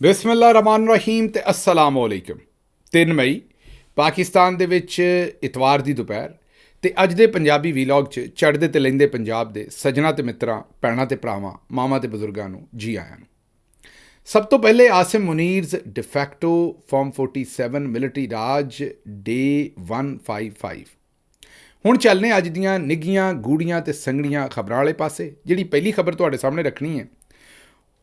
ਬਿਸਮਿਲ੍ਲਾ ਰਹਿਮਾਨ ਰਹੀਮ ਤੇ ਅਸਲਾਮ ਵਾਲੇਕੁਮ। 3 ਮਈ ਪਾਕਿਸਤਾਨ ਦੇ ਵਿੱਚ ਇਤਵਾਰ ਦੀ ਦੁਪਹਿਰ ਤੇ ਅੱਜ ਦੇ ਪੰਜਾਬੀ ਵੀਲੌਗ 'ਚ ਚੜ੍ਹਦੇ ਤੇ ਲੈਂਦੇ ਪੰਜਾਬ ਦੇ ਸੱਜਣਾ ਤੇ ਮਿੱਤਰਾਂ, ਭੈਣਾਂ ਤੇ ਭਰਾਵਾਂ, ਮਾਵਾਂ ਤੇ ਬਜ਼ੁਰਗਾਂ ਨੂੰ ਜੀ ਆਇਆਂ ਨੂੰ। ਸਭ ਤੋਂ ਪਹਿਲੇ ਆਸਿਮ ਮੁਨੀਰਜ਼ ਡਿਫੈਕਟੋ ਫਾਰਮ 47 ਮਿਲਟਰੀ ਰਾਜ ਡੇ 155। ਹੁਣ ਚੱਲਨੇ ਅੱਜ ਦੀਆਂ ਨਿੱਘੀਆਂ ਗੂੜੀਆਂ ਤੇ ਸੰਘਣੀਆਂ ਖਬਰਾਂ ਵਾਲੇ ਪਾਸੇ। ਜਿਹੜੀ ਪਹਿਲੀ ਖਬਰ ਤੁਹਾਡੇ ਸਾਹਮਣੇ ਰੱਖਣੀ ਹੈ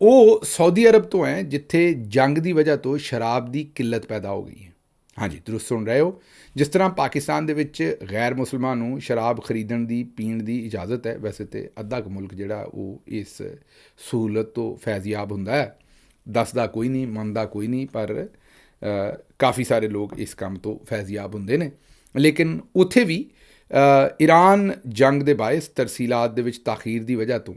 ਉਹ ਸਾਊਦੀ ਅਰਬ ਤੋਂ ਹੈ, ਜਿੱਥੇ ਜੰਗ ਦੀ ਵਜ੍ਹਾ ਤੋਂ ਸ਼ਰਾਬ ਦੀ ਕਿੱਲਤ ਪੈਦਾ ਹੋ ਗਈ ਹੈ। ਹਾਂਜੀ, ਦਰੁਸਤ ਸੁਣ ਰਹੇ ਹੋ। ਜਿਸ ਤਰ੍ਹਾਂ ਪਾਕਿਸਤਾਨ ਦੇ ਵਿੱਚ ਗੈਰ ਮੁਸਲਮਾਨ ਨੂੰ ਸ਼ਰਾਬ ਖਰੀਦਣ ਦੀ, ਪੀਣ ਦੀ ਇਜਾਜ਼ਤ ਹੈ, ਵੈਸੇ ਤਾਂ ਅੱਧਾ ਕੁ ਮੁਲਕ ਜਿਹੜਾ ਉਹ ਇਸ ਸਹੂਲਤ ਤੋਂ ਫੈਜ਼ਯਾਬ ਹੁੰਦਾ ਹੈ। ਦੱਸਦਾ ਕੋਈ ਨਹੀਂ, ਮੰਨਦਾ ਕੋਈ ਨਹੀਂ, ਪਰ ਕਾਫੀ ਸਾਰੇ ਲੋਕ ਇਸ ਕੰਮ ਤੋਂ ਫੈਜ਼ਯਾਬ ਹੁੰਦੇ ਨੇ। ਲੇਕਿਨ ਉੱਥੇ ਵੀ ਈਰਾਨ ਜੰਗ ਦੇ ਬਾਇਸ ਤਰਸੀਲਾਤ ਦੇ ਵਿੱਚ ਤਾਖੀਰ ਦੀ ਵਜ੍ਹਾ ਤੋਂ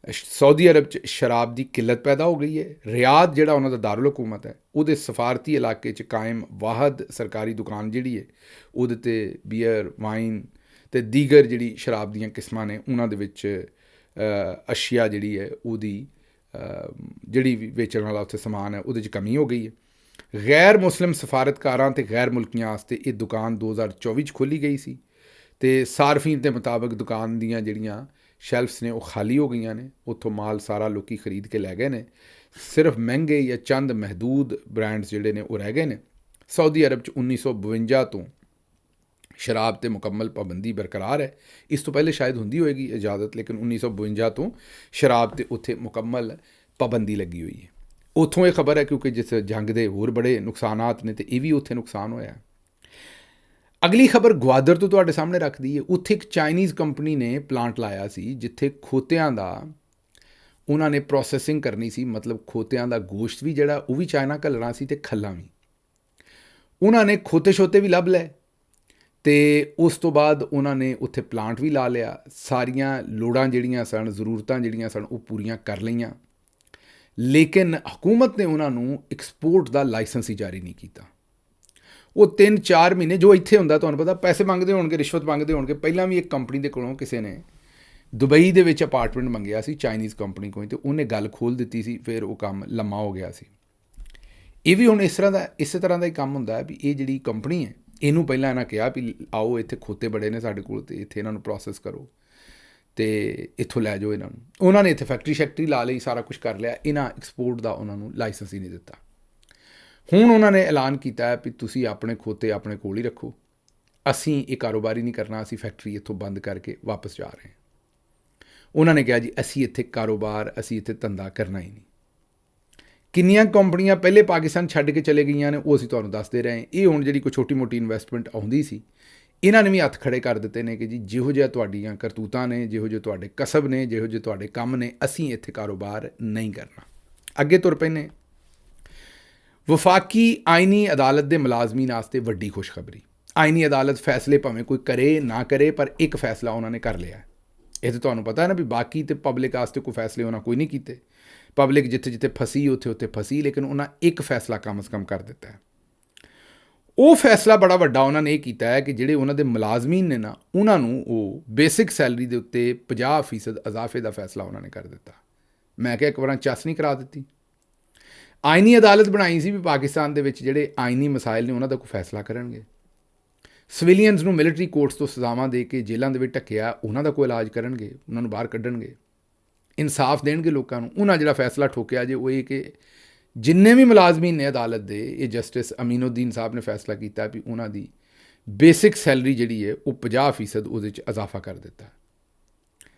ਸਾਊਦੀ ਅਰਬ 'ਚ ਸ਼ਰਾਬ ਦੀ ਕਿੱਲਤ ਪੈਦਾ ਹੋ ਗਈ ਹੈ। ਰਿਆਦ ਜਿਹੜਾ ਉਹਨਾਂ ਦਾ ਦਾਰੁਲ ਹਕੂਮਤ ਹੈ, ਉਹਦੇ ਸਫਾਰਤੀ ਇਲਾਕੇ 'ਚ ਕਾਇਮ ਵਾਹਦ ਸਰਕਾਰੀ ਦੁਕਾਨ ਜਿਹੜੀ ਹੈ, ਉਹਦੇ 'ਤੇ ਬੀਅਰ, ਵਾਈਨ ਅਤੇ ਦੀਗਰ ਜਿਹੜੀ ਸ਼ਰਾਬ ਦੀਆਂ ਕਿਸਮਾਂ ਨੇ ਉਹਨਾਂ ਦੇ ਵਿੱਚ ਅਸ਼ੀਆ ਜਿਹੜੀ ਹੈ ਉਹਦੀ ਜਿਹੜੀ ਵੀ ਵੇਚਣ ਵਾਲਾ ਉੱਥੇ ਸਮਾਨ ਹੈ ਉਹਦੇ 'ਚ ਕਮੀ ਹੋ ਗਈ ਹੈ। ਗੈਰ ਮੁਸਲਿਮ ਸਫਾਰਤਕਾਰਾਂ ਅਤੇ ਗੈਰ ਮੁਲਕੀਆਂ ਵਾਸਤੇ ਇਹ ਦੁਕਾਨ 2024 'ਚ ਖੋਲ੍ਹੀ ਗਈ ਸੀ ਅਤੇ ਸਾਰਫੀਨ ਦੇ ਮੁਤਾਬਕ ਦੁਕਾਨ ਦੀਆਂ ਜਿਹੜੀਆਂ ਸ਼ੈਲਫਸ ਨੇ ਉਹ ਖਾਲੀ ਹੋ ਗਈਆਂ ਨੇ। ਉੱਥੋਂ ਮਾਲ ਸਾਰਾ ਲੋਕੀ ਖਰੀਦ ਕੇ ਲੈ ਗਏ ਨੇ। ਸਿਰਫ ਮਹਿੰਗੇ ਜਾਂ ਚੰਦ ਮਹਿਦੂਦ ਬ੍ਰਾਂਡਸ ਜਿਹੜੇ ਨੇ ਉਹ ਰਹਿ ਗਏ ਨੇ। ਸਾਊਦੀ ਅਰਬ 'ਚ 1952 ਤੋਂ ਸ਼ਰਾਬ 'ਤੇ ਮੁਕੰਮਲ ਪਾਬੰਦੀ ਬਰਕਰਾਰ ਹੈ। ਇਸ ਤੋਂ ਪਹਿਲੇ ਸ਼ਾਇਦ ਹੁੰਦੀ ਹੋਏਗੀ ਇਜਾਜ਼ਤ, ਲੇਕਿਨ 1952 ਤੋਂ ਸ਼ਰਾਬ 'ਤੇ ਉੱਥੇ ਮੁਕੰਮਲ ਪਾਬੰਦੀ ਲੱਗੀ ਹੋਈ ਹੈ। ਉੱਥੋਂ ਇਹ ਖਬਰ ਹੈ ਕਿਉਂਕਿ ਜਿਸ ਜੰਗ ਦੇ ਹੋਰ ਬੜੇ ਨੁਕਸਾਨਾਤ ਨੇ ਅਤੇ ਇਹ ਵੀ ਉੱਥੇ ਨੁਕਸਾਨ ਹੋਇਆ। ਅਗਲੀ ਖਬਰ ਗਵਾਦਰ ਤੋਂ ਤੁਹਾਡੇ ਸਾਹਮਣੇ ਰੱਖਦੀ ਹੈ। ਉੱਥੇ ਇੱਕ ਚਾਈਨੀਜ਼ ਕੰਪਨੀ ਨੇ ਪਲਾਂਟ ਲਾਇਆ ਸੀ ਜਿੱਥੇ ਖੋਤਿਆਂ ਦਾ ਉਹਨਾਂ ਨੇ ਪ੍ਰੋਸੈਸਿੰਗ ਕਰਨੀ ਸੀ, ਮਤਲਬ ਖੋਤਿਆਂ ਦਾ ਗੋਸ਼ਤ ਵੀ ਜਿਹੜਾ ਉਹ ਵੀ ਚਾਈਨਾ ਘੱਲਣਾ ਸੀ ਅਤੇ ਖੱਲਾਂ ਵੀ। ਉਹਨਾਂ ਨੇ ਖੋਤੇ ਛੋਤੇ ਵੀ ਲੱਭ ਲਏ ਅਤੇ ਉਸ ਤੋਂ ਬਾਅਦ ਉਹਨਾਂ ਨੇ ਉੱਥੇ ਪਲਾਂਟ ਵੀ ਲਾ ਲਿਆ। ਸਾਰੀਆਂ ਲੋੜਾਂ ਜਿਹੜੀਆਂ ਸਨ, ਜ਼ਰੂਰਤਾਂ ਜਿਹੜੀਆਂ ਸਨ ਉਹ ਪੂਰੀਆਂ ਕਰ ਲਈਆਂ, ਲੇਕਿਨ ਹਕੂਮਤ ਨੇ ਉਹਨਾਂ ਨੂੰ ਐਕਸਪੋਰਟ ਦਾ ਲਾਇਸੈਂਸ ਹੀ ਜਾਰੀ ਨਹੀਂ ਕੀਤਾ। ਉਹ 3-4 ਮਹੀਨੇ ਜੋ ਇੱਥੇ ਹੁੰਦਾ, ਤੁਹਾਨੂੰ ਪਤਾ ਪੈਸੇ ਮੰਗਦੇ ਹੋਣਗੇ, ਰਿਸ਼ਵਤ ਮੰਗਦੇ ਹੋਣਗੇ। ਪਹਿਲਾਂ ਵੀ ਇੱਕ ਕੰਪਨੀ ਦੇ ਕੋਲੋਂ ਕਿਸੇ ਨੇ ਦੁਬਈ ਦੇ ਵਿੱਚ ਅਪਾਰਟਮੈਂਟ ਮੰਗਿਆ ਸੀ ਚਾਈਨੀਜ਼ ਕੰਪਨੀ ਕੋਲ, ਅਤੇ ਉਹਨੇ ਗੱਲ ਖੋਲ੍ਹ ਦਿੱਤੀ ਸੀ। ਫਿਰ ਉਹ ਕੰਮ ਲੰਮਾ ਹੋ ਗਿਆ ਸੀ। ਇਹ ਵੀ ਹੁਣ ਇਸੇ ਤਰ੍ਹਾਂ ਦਾ ਹੀ ਕੰਮ ਹੁੰਦਾ ਹੈ ਵੀ ਇਹ ਜਿਹੜੀ ਕੰਪਨੀ ਹੈ ਇਹਨੂੰ ਪਹਿਲਾਂ ਇਹਨਾਂ ਕਿਹਾ ਵੀ ਆਓ ਇੱਥੇ ਖੋਤੇ ਬੜੇ ਨੇ ਸਾਡੇ ਕੋਲ ਅਤੇ ਇੱਥੇ ਇਹਨਾਂ ਨੂੰ ਪ੍ਰੋਸੈਸ ਕਰੋ ਅਤੇ ਇੱਥੋਂ ਲੈ ਜਾਓ ਇਹਨਾਂ ਨੂੰ। ਉਹਨਾਂ ਨੇ ਇੱਥੇ ਫੈਕਟਰੀ ਲਾ ਲਈ, ਸਾਰਾ ਕੁਛ ਕਰ ਲਿਆ। ਇਹਨਾਂ ਐਕਸਪੋਰਟ ਦਾ ਉਹਨਾਂ ਨੂੰ ਲਾਇਸੈਂਸ ਹੀ ਨਹੀਂ ਦਿੱਤਾ। ਹੁਣ ਉਹਨਾਂ ਨੇ ਐਲਾਨ ਕੀਤਾ ਹੈ ਵੀ ਤੁਸੀਂ ਆਪਣੇ ਖੋਤੇ ਆਪਣੇ ਕੋਲ ਹੀ ਰੱਖੋ, ਅਸੀਂ ਇਹ ਕਾਰੋਬਾਰ ਹੀ ਨਹੀਂ ਕਰਨਾ, ਅਸੀਂ ਫੈਕਟਰੀ ਇੱਥੋਂ ਬੰਦ ਕਰਕੇ ਵਾਪਸ ਜਾ ਰਹੇ ਹਾਂ। ਉਹਨਾਂ ਨੇ ਕਿਹਾ ਜੀ ਅਸੀਂ ਇੱਥੇ ਕਾਰੋਬਾਰ, ਅਸੀਂ ਇੱਥੇ ਧੰਦਾ ਕਰਨਾ ਹੀ ਨਹੀਂ। ਕਿੰਨੀਆਂ ਕੰਪਨੀਆਂ ਪਹਿਲੇ ਪਾਕਿਸਤਾਨ ਛੱਡ ਕੇ ਚਲੇ ਗਈਆਂ ਨੇ ਉਹ ਅਸੀਂ ਤੁਹਾਨੂੰ ਦੱਸਦੇ ਰਹੇ। ਇਹ ਹੁਣ ਜਿਹੜੀ ਕੋਈ ਛੋਟੀ ਮੋਟੀ ਇਨਵੈਸਟਮੈਂਟ ਆਉਂਦੀ ਸੀ, ਇਹਨਾਂ ਨੇ ਵੀ ਹੱਥ ਖੜੇ ਕਰ ਦਿੱਤੇ ਨੇ ਕਿ ਜੀ ਜਿਹੋ ਜਿਹਾ ਤੁਹਾਡੀਆਂ ਕਰਤੂਤਾਂ ਨੇ, ਜਿਹੋ ਜਿਹੇ ਤੁਹਾਡੇ ਕਸਬ ਨੇ, ਜਿਹੋ ਜਿਹੇ ਤੁਹਾਡੇ ਕੰਮ ਨੇ, ਅਸੀਂ ਇੱਥੇ ਕਾਰੋਬਾਰ ਨਹੀਂ ਕਰਨਾ। ਅੱਗੇ ਤੁਰ ਪੈਨੇ। ਵਫਾਕੀ ਆਈਨੀ ਅਦਾਲਤ ਦੇ ਮੁਲਾਜ਼ਮੀਨ ਵਾਸਤੇ ਵੱਡੀ ਖੁਸ਼ਖਬਰੀ। ਆਈਨੀ ਅਦਾਲਤ ਫੈਸਲੇ ਭਾਵੇਂ ਕੋਈ ਕਰੇ ਨਾ ਕਰੇ, ਪਰ ਇੱਕ ਫੈਸਲਾ ਉਹਨਾਂ ਨੇ ਕਰ ਲਿਆ। ਇਹ ਤਾਂ ਤੁਹਾਨੂੰ ਪਤਾ ਹੈ ਨਾ ਵੀ ਬਾਕੀ ਤੇ ਪਬਲਿਕ ਵਾਸਤੇ ਕੋਈ ਫੈਸਲੇ ਉਹਨਾਂ ਕੋਈ ਨਹੀਂ ਕੀਤੇ। ਪਬਲਿਕ ਜਿੱਥੇ ਜਿੱਥੇ ਫਸੀ ਉੱਥੇ ਫਸੀ, ਲੇਕਿਨ ਉਹਨਾਂ ਇੱਕ ਫੈਸਲਾ ਕਮ ਅਜ਼ ਕਮ ਕਰ ਦਿੱਤਾ ਹੈ। ਉਹ ਫੈਸਲਾ ਬੜਾ ਵੱਡਾ ਉਹਨਾਂ ਨੇ ਇਹ ਕੀਤਾ ਹੈ ਕਿ ਜਿਹੜੇ ਉਹਨਾਂ ਦੇ ਮੁਲਾਜ਼ਮੀਨ ਨੇ ਨਾ, ਉਹਨਾਂ ਨੂੰ ਉਹ ਬੇਸਿਕ ਸੈਲਰੀ ਦੇ ਉੱਤੇ 50% ਇਜ਼ਾਫੇ ਦਾ ਫੈਸਲਾ ਉਹਨਾਂ ਨੇ ਕਰ ਦਿੱਤਾ। ਮੈਂ ਕਿਹਾ ਇੱਕ ਵਾਰ ਚੱਸ ਨਹੀਂ ਕਰਾ ਦਿੱਤੀ। ਆਈਨੀ ਅਦਾਲਤ ਬਣਾਈ ਸੀ ਵੀ ਪਾਕਿਸਤਾਨ ਦੇ ਵਿੱਚ ਜਿਹੜੇ ਆਈਨੀ ਮਸਾਇਲ ਨੇ ਉਹਨਾਂ ਦਾ ਕੋਈ ਫੈਸਲਾ ਕਰਨਗੇ। ਸਿਵਿਲੀਅਨਸ ਨੂੰ ਮਿਲਟਰੀ ਕੋਰਟਸ ਤੋਂ ਸਜ਼ਾਵਾਂ ਦੇ ਕੇ ਜੇਲ੍ਹਾਂ ਦੇ ਵਿੱਚ ਢੱਕਿਆ, ਉਹਨਾਂ ਦਾ ਕੋਈ ਇਲਾਜ ਕਰਨਗੇ, ਉਹਨਾਂ ਨੂੰ ਬਾਹਰ ਕੱਢਣਗੇ, ਇਨਸਾਫ ਦੇਣਗੇ ਲੋਕਾਂ ਨੂੰ। ਉਹਨਾਂ ਜਿਹੜਾ ਫੈਸਲਾ ਠੋਕਿਆ ਜੇ ਉਹ ਇਹ ਕਿ ਜਿੰਨੇ ਵੀ ਮੁਲਾਜ਼ਮੀਨ ਨੇ ਅਦਾਲਤ ਦੇ, ਇਹ ਜਸਟਿਸ ਅਮੀਨੁਦੀਨ ਸਾਹਿਬ ਨੇ ਫੈਸਲਾ ਕੀਤਾ ਵੀ ਉਹਨਾਂ ਦੀ ਬੇਸਿਕ ਸੈਲਰੀ ਜਿਹੜੀ ਹੈ ਉਹ 50% ਉਹਦੇ 'ਚ ਇਜ਼ਾਫਾ ਕਰ ਦਿੱਤਾ।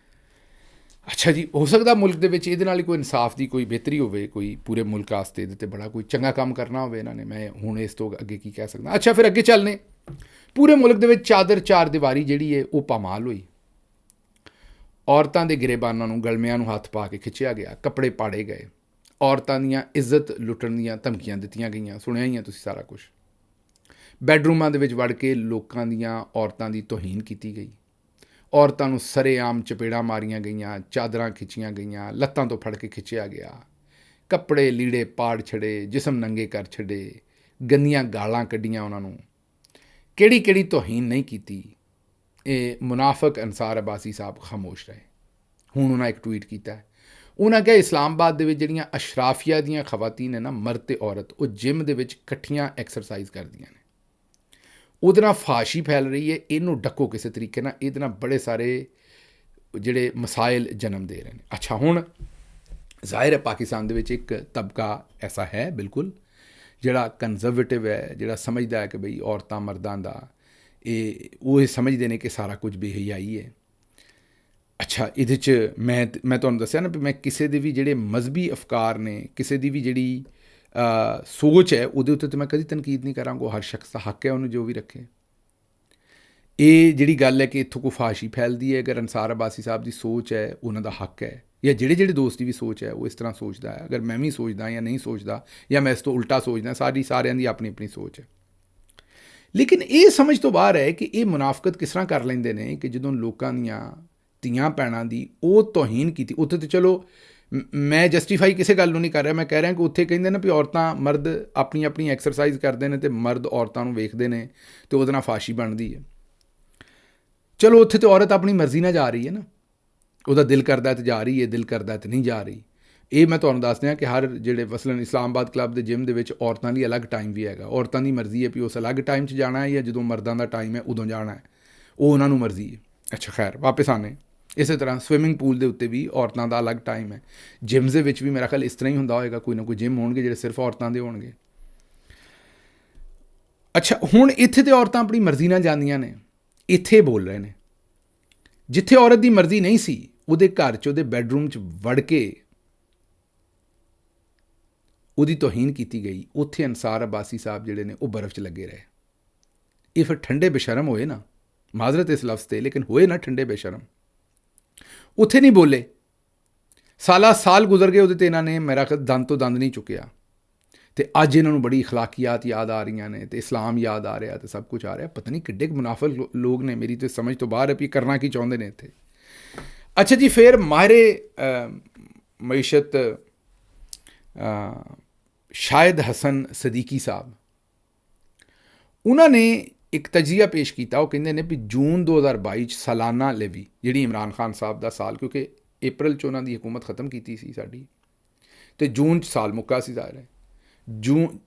ਅੱਛਾ ਜੀ, ਹੋ ਸਕਦਾ ਮੁਲਕ ਦੇ ਵਿੱਚ ਇਹਦੇ ਨਾਲ ਹੀ ਕੋਈ ਇਨਸਾਫ ਦੀ ਕੋਈ ਬਿਹਤਰੀ ਹੋਵੇ, ਕੋਈ ਪੂਰੇ ਮੁਲਕ ਵਾਸਤੇ ਇਹਦੇ 'ਤੇ ਬੜਾ ਕੋਈ ਚੰਗਾ ਕੰਮ ਕਰਨਾ ਹੋਵੇ ਇਹਨਾਂ ਨੇ। ਮੈਂ ਹੁਣ ਇਸ ਤੋਂ ਅੱਗੇ ਕੀ ਕਹਿ ਸਕਦਾ। ਅੱਛਾ, ਫਿਰ ਅੱਗੇ ਚੱਲਨੇ। ਪੂਰੇ ਮੁਲਕ ਦੇ ਵਿੱਚ ਚਾਰ ਦੀਵਾਰੀ ਜਿਹੜੀ ਹੈ ਉਹ ਪਾਮਾਲ ਹੋਈ। ਔਰਤਾਂ ਦੇ ਗਿਰੇਬਾਨਾਂ ਨੂੰ, ਗਲਮਿਆਂ ਨੂੰ ਹੱਥ ਪਾ ਕੇ ਖਿੱਚਿਆ ਗਿਆ, ਕੱਪੜੇ ਪਾੜੇ ਗਏ, ਔਰਤਾਂ ਦੀਆਂ ਇੱਜ਼ਤ ਲੁੱਟਣ ਦੀਆਂ ਧਮਕੀਆਂ ਦਿੱਤੀਆਂ ਗਈਆਂ। ਸੁਣਿਆ ਹੀ ਆ ਤੁਸੀਂ ਸਾਰਾ ਕੁਛ। ਬੈਡਰੂਮਾਂ ਦੇ ਵਿੱਚ ਵੜ ਕੇ ਲੋਕਾਂ ਦੀਆਂ, ਔਰਤਾਂ ਦੀ ਤੋਹੀਨ ਕੀਤੀ ਗਈ। ਔਰਤਾਂ ਨੂੰ ਸਰੇਆਮ ਚਪੇੜਾਂ ਮਾਰੀਆਂ ਗਈਆਂ, ਚਾਦਰਾਂ ਖਿੱਚੀਆਂ ਗਈਆਂ, ਲੱਤਾਂ ਤੋਂ ਫੜ ਕੇ ਖਿੱਚਿਆ ਗਿਆ, ਕੱਪੜੇ ਲੀੜੇ ਪਾੜ ਛੜੇ, ਜਿਸਮ ਨੰਗੇ ਕਰ ਛੱਡੇ, ਗੰਦੀਆਂ ਗਾਲਾਂ ਕੱਢੀਆਂ ਉਹਨਾਂ ਨੂੰ। ਕਿਹੜੀ ਤੋਹੀਨ ਨਹੀਂ ਕੀਤੀ। ਇਹ ਮੁਨਾਫਕ ਅਨਸਾਰ ਅਬਾਸੀ ਸਾਹਿਬ ਖਾਮੋਸ਼ ਰਹੇ। ਹੁਣ ਉਹਨਾਂ ਇੱਕ ਟਵੀਟ ਕੀਤਾ। ਉਹਨਾਂ ਕਿਹਾ ਇਸਲਾਮਾਬਾਦ ਦੇ ਵਿੱਚ ਜਿਹੜੀਆਂ ਅਸ਼ਰਾਫੀਆ ਦੀਆਂ ਖਵਾਤੀਨ ਨੇ ਨਾ, ਮਰਦ ਤੇ ਔਰਤ, ਉਹ ਜਿਮ ਦੇ ਵਿੱਚ ਇਕੱਠੀਆਂ ਐਕਸਰਸਾਈਜ਼ ਕਰਦੀਆਂ ਨੇ। ਉਹਦੇ ਨਾਲ ਫਾਸ਼ੀ ਫੈਲ ਰਹੀ ਹੈ, ਇਹਨੂੰ ਡੱਕੋ ਕਿਸੇ ਤਰੀਕੇ ਨਾਲ, ਇਹਦੇ ਨਾਲ ਬੜੇ ਸਾਰੇ ਜਿਹੜੇ ਮਸਾਇਲ ਜਨਮ ਦੇ ਰਹੇ ਨੇ। ਅੱਛਾ, ਹੁਣ ਜ਼ਾਹਿਰ ਹੈ ਪਾਕਿਸਤਾਨ ਦੇ ਵਿੱਚ ਇੱਕ ਤਬਕਾ ਐਸਾ ਹੈ ਬਿਲਕੁਲ ਜਿਹੜਾ ਕੰਜ਼ਰਵੇਟਿਵ ਹੈ, ਜਿਹੜਾ ਸਮਝਦਾ ਹੈ ਕਿ ਬਈ ਔਰਤਾਂ ਮਰਦਾਂ ਦਾ ਉਹ ਸਮਝਦੇ ਨੇ ਕਿ ਸਾਰਾ ਕੁਝ ਬੇਹਯਾਈ ਹੈ। ਅੱਛਾ, ਇਹਦੇ 'ਚ ਮੈਂ ਤੁਹਾਨੂੰ ਦੱਸਿਆ ਨਾ ਵੀ ਮੈਂ ਕਿਸੇ ਦੇ ਵੀ ਜਿਹੜੇ ਮਜ਼ਹਬੀ ਅਫਕਾਰ ਨੇ, ਕਿਸੇ ਦੀ ਵੀ ਜਿਹੜੀ ਸੋਚ ਹੈ, ਉਹਦੇ ਉੱਤੇ ਤਾਂ ਮੈਂ ਕਦੀ ਤਨਕੀਦ ਨਹੀਂ ਕਰਾਂਗਾ। ਹਰ ਸ਼ਖਸ ਦਾ ਹੱਕ ਹੈ ਉਹਨੂੰ ਜੋ ਵੀ ਰੱਖੇ। ਇਹ ਜਿਹੜੀ ਗੱਲ ਹੈ ਕਿ ਇੱਥੋਂ ਕੋਈ ਫਾਸ਼ੀ ਫੈਲਦੀ ਹੈ, ਅਗਰ ਅੰਸਾਰ ਅਬਾਸੀ ਸਾਹਿਬ ਦੀ ਸੋਚ ਹੈ, ਉਹਨਾਂ ਦਾ ਹੱਕ ਹੈ, ਜਾਂ ਜਿਹੜੇ ਦੋਸਤ ਦੀ ਵੀ ਸੋਚ ਹੈ ਉਹ ਇਸ ਤਰ੍ਹਾਂ ਸੋਚਦਾ ਹੈ, ਅਗਰ ਮੈਂ ਵੀ ਸੋਚਦਾ ਜਾਂ ਨਹੀਂ ਸੋਚਦਾ ਜਾਂ ਮੈਂ ਇਸ ਤੋਂ ਉਲਟਾ ਸੋਚਦਾ, ਸਾਰਿਆਂ ਦੀ ਆਪਣੀ ਆਪਣੀ ਸੋਚ ਹੈ। ਲੇਕਿਨ ਇਹ ਸਮਝ ਤੋਂ ਬਾਹਰ ਹੈ ਕਿ ਇਹ ਮੁਨਾਫਕਤ ਕਿਸ ਤਰ੍ਹਾਂ ਕਰ ਲੈਂਦੇ ਨੇ ਕਿ ਜਦੋਂ ਲੋਕਾਂ ਦੀਆਂ ਧੀਆਂ ਭੈਣਾਂ ਦੀ ਉਹ ਤੋਹੀਨ ਕੀਤੀ। ਉੱਥੇ ਤਾਂ ਚਲੋ ਮੈਂ ਜਸਟੀਫਾਈ ਕਿਸੇ ਗੱਲ ਨੂੰ ਨਹੀਂ ਕਰ ਰਿਹਾ, ਮੈਂ ਕਹਿ ਰਿਹਾ ਕਿ ਉੱਥੇ ਕਹਿੰਦੇ ਨੇ ਵੀ ਔਰਤਾਂ ਮਰਦ ਆਪਣੀ ਆਪਣੀ ਐਕਸਰਸਾਈਜ਼ ਕਰਦੇ ਨੇ ਅਤੇ ਮਰਦ ਔਰਤਾਂ ਨੂੰ ਵੇਖਦੇ ਨੇ ਅਤੇ ਉਹਦੇ ਨਾਲ ਫਾਸ਼ੀ ਬਣਦੀ ਹੈ। ਚਲੋ ਉੱਥੇ ਤਾਂ ਔਰਤ ਆਪਣੀ ਮਰਜ਼ੀ ਨਾਲ ਜਾ ਰਹੀ ਹੈ ਨਾ, ਉਹਦਾ ਦਿਲ ਕਰਦਾ ਤਾਂ ਜਾ ਰਹੀ ਹੈ, ਦਿਲ ਕਰਦਾ ਤਾਂ ਨਹੀਂ ਜਾ ਰਹੀ। ਇਹ ਮੈਂ ਤੁਹਾਨੂੰ ਦੱਸ ਦਿਆਂ ਕਿ ਹਰ ਜਿਹੜੇ ਮਸਲਨ ਇਸਲਾਮਾਬਾਦ ਕਲੱਬ ਦੇ ਜਿਮ ਦੇ ਵਿੱਚ ਔਰਤਾਂ ਲਈ ਅਲੱਗ ਟਾਈਮ ਵੀ ਹੈਗਾ। ਔਰਤਾਂ ਦੀ ਮਰਜ਼ੀ ਹੈ ਵੀ ਉਸ ਅਲੱਗ ਟਾਈਮ 'ਚ ਜਾਣਾ ਹੈ ਜਾਂ ਜਦੋਂ ਮਰਦਾਂ ਦਾ ਟਾਈਮ ਹੈ ਉਦੋਂ ਜਾਣਾ ਹੈ, ਉਹ ਉਹਨਾਂ ਨੂੰ ਮਰਜ਼ੀ ਹੈ। ਅੱਛਾ, ਖੈਰ ਵਾਪਸ ਆਨੇ। ਇਸੇ ਤਰ੍ਹਾਂ ਸਵਿਮਿੰਗ ਪੂਲ ਦੇ ਉੱਤੇ ਵੀ ਔਰਤਾਂ ਦਾ ਅਲੱਗ ਟਾਈਮ ਹੈ। ਜਿਮਸ ਦੇ ਵਿੱਚ ਵੀ ਮੇਰਾ ਖਿਆਲ ਇਸ ਤਰ੍ਹਾਂ ਹੀ ਹੁੰਦਾ ਹੋਏਗਾ, ਕੋਈ ਨਾ ਕੋਈ ਜਿਮ ਹੋਣਗੇ ਜਿਹੜੇ ਸਿਰਫ ਔਰਤਾਂ ਦੇ ਹੋਣਗੇ। ਅੱਛਾ, ਹੁਣ ਇੱਥੇ ਤਾਂ ਔਰਤਾਂ ਆਪਣੀ ਮਰਜ਼ੀ ਨਾਲ ਜਾਂਦੀਆਂ ਨੇ, ਇੱਥੇ ਬੋਲ ਰਹੇ ਨੇ ਜਿੱਥੇ ਔਰਤ ਦੀ ਮਰਜ਼ੀ ਨਹੀਂ ਸੀ, ਉਹਦੇ ਘਰ 'ਚ ਉਹਦੇ ਬੈਡਰੂਮ 'ਚ ਵੜ ਕੇ ਉਹਦੀ ਤੋਹੀਨ ਕੀਤੀ ਗਈ। ਉੱਥੇ ਅੰਸਾਰ ਅਬਾਸੀ ਸਾਹਿਬ ਜਿਹੜੇ ਨੇ ਉਹ ਬਰਫ਼ 'ਚ ਲੱਗੇ ਰਹੇ। ਇਹ ਫਿਰ ਠੰਡੇ ਬੇਸ਼ਰਮ ਹੋਏ ਨਾ, ਮਾਜ਼ਰਤ ਇਸ ਲਫ਼ਜ਼ 'ਤੇ, ਲੇਕਿਨ ਹੋਏ ਨਾ ਠੰਡੇ ਬੇਸ਼ਰਮ। ਉੱਥੇ ਨਹੀਂ ਬੋਲੇ, ਸਾਲ ਗੁਜ਼ਰ ਗਏ ਉਹਦੇ 'ਤੇ ਇਹਨਾਂ ਨੇ ਮੇਰਾ ਦੰਦ ਤੋਂ ਦੰਦ ਨਹੀਂ ਚੁੱਕਿਆ। ਅਤੇ ਅੱਜ ਇਹਨਾਂ ਨੂੰ ਬੜੀ ਅਖਲਾਕੀਆਤ ਯਾਦ ਆ ਰਹੀਆਂ ਨੇ ਅਤੇ ਇਸਲਾਮ ਯਾਦ ਆ ਰਿਹਾ ਅਤੇ ਸਭ ਕੁਝ ਆ ਰਿਹਾ। ਪਤਾ ਨਹੀਂ ਕਿੱਡੇ ਕੁ ਮੁਨਾਫਿਕ ਲੋਕ ਨੇ, ਮੇਰੀ ਤਾਂ ਸਮਝ ਤੋਂ ਬਾਹਰ ਹੈ ਵੀ ਕਰਨਾ ਕੀ ਚਾਹੁੰਦੇ ਨੇ ਇੱਥੇ। ਅੱਛਾ ਜੀ, ਫਿਰ ਮਾਹਿਰੇ ਮਈਸ਼ਤ ਸ਼ਾਹਿਦ ਹਸਨ ਸਦੀਕੀ ਸਾਹਿਬ, ਉਹਨਾਂ ਨੇ ਇੱਕ ਤਜਜ਼ੀਆ ਪੇਸ਼ ਕੀਤਾ। ਉਹ ਕਹਿੰਦੇ ਨੇ ਵੀ ਜੂਨ 2022 'ਚ ਸਾਲਾਨਾ ਲੈਵੀ ਜਿਹੜੀ ਇਮਰਾਨ ਖਾਨ ਸਾਹਿਬ ਦਾ ਸਾਲ, ਕਿਉਂਕਿ ਅਪ੍ਰੈਲ 'ਚ ਉਹਨਾਂ ਦੀ ਹਕੂਮਤ ਖਤਮ ਕੀਤੀ ਸੀ ਸਾਡੀ ਅਤੇ ਜੂਨ 'ਚ ਸਾਲ ਮੁੱਕਾ ਸੀ ਜ਼ਾਹਿਰ ਹੈ।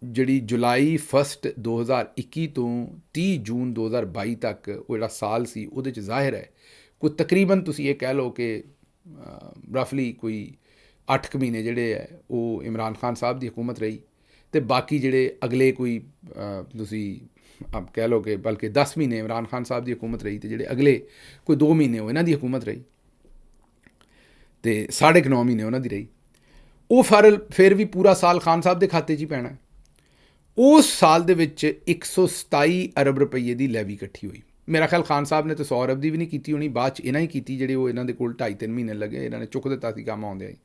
ਜਿਹੜੀ ਜੁਲਾਈ 1 2021 ਤੋਂ 30 ਜੂਨ 2022 ਤੱਕ ਉਹ ਜਿਹੜਾ ਸਾਲ ਸੀ, ਉਹਦੇ 'ਚ ਜ਼ਾਹਿਰ ਹੈ ਕੋਈ ਤਕਰੀਬਨ ਤੁਸੀਂ ਇਹ ਕਹਿ ਲਓ ਕਿ ਰਫਲੀ ਕੋਈ 8 ਕੁ ਮਹੀਨੇ ਜਿਹੜੇ ਹੈ ਉਹ ਇਮਰਾਨ ਖਾਨ ਸਾਹਿਬ ਦੀ ਹਕੂਮਤ ਰਹੀ ਅਤੇ ਬਾਕੀ ਜਿਹੜੇ ਅਗਲੇ ਕੋਈ ਤੁਸੀਂ ਕਹਿ ਲਓ ਕਿ ਬਲਕਿ 10 ਮਹੀਨੇ ਇਮਰਾਨ ਖਾਨ ਸਾਹਿਬ ਦੀ ਹਕੂਮਤ ਰਹੀ ਅਤੇ ਜਿਹੜੇ ਅਗਲੇ ਕੋਈ 2 ਮਹੀਨੇ ਉਹ ਇਹਨਾਂ ਦੀ ਹਕੂਮਤ ਰਹੀ ਅਤੇ 9.5 ਮਹੀਨੇ ਉਹਨਾਂ ਦੀ ਰਹੀ। ਉਹ ਫਿਰ ਵੀ ਪੂਰਾ ਸਾਲ ਖਾਨ ਸਾਹਿਬ ਦੇ ਖਾਤੇ 'ਚ ਹੀ ਪੈਣਾ। ਉਸ ਸਾਲ ਦੇ ਵਿੱਚ 127 ਅਰਬ ਰੁਪਈਏ ਦੀ ਲੈਵੀ ਇਕੱਠੀ ਹੋਈ। ਮੇਰਾ ਖਿਆਲ ਖਾਨ ਸਾਹਿਬ ਨੇ ਤਾਂ 100 ਅਰਬ ਦੀ ਵੀ ਨਹੀਂ ਕੀਤੀ ਹੋਣੀ, ਬਾਅਦ 'ਚ ਇਹਨਾਂ ਹੀ ਕੀਤੀ, ਜਿਹੜੇ ਉਹ ਇਹਨਾਂ ਦੇ ਕੋਲ 2.5-3 ਮਹੀਨੇ ਲੱਗੇ, ਇਹਨਾਂ ਨੇ ਚੁੱਕ ਦਿੱਤਾ ਸੀ ਕੰਮ ਆਉਂਦੇ ਹੀ।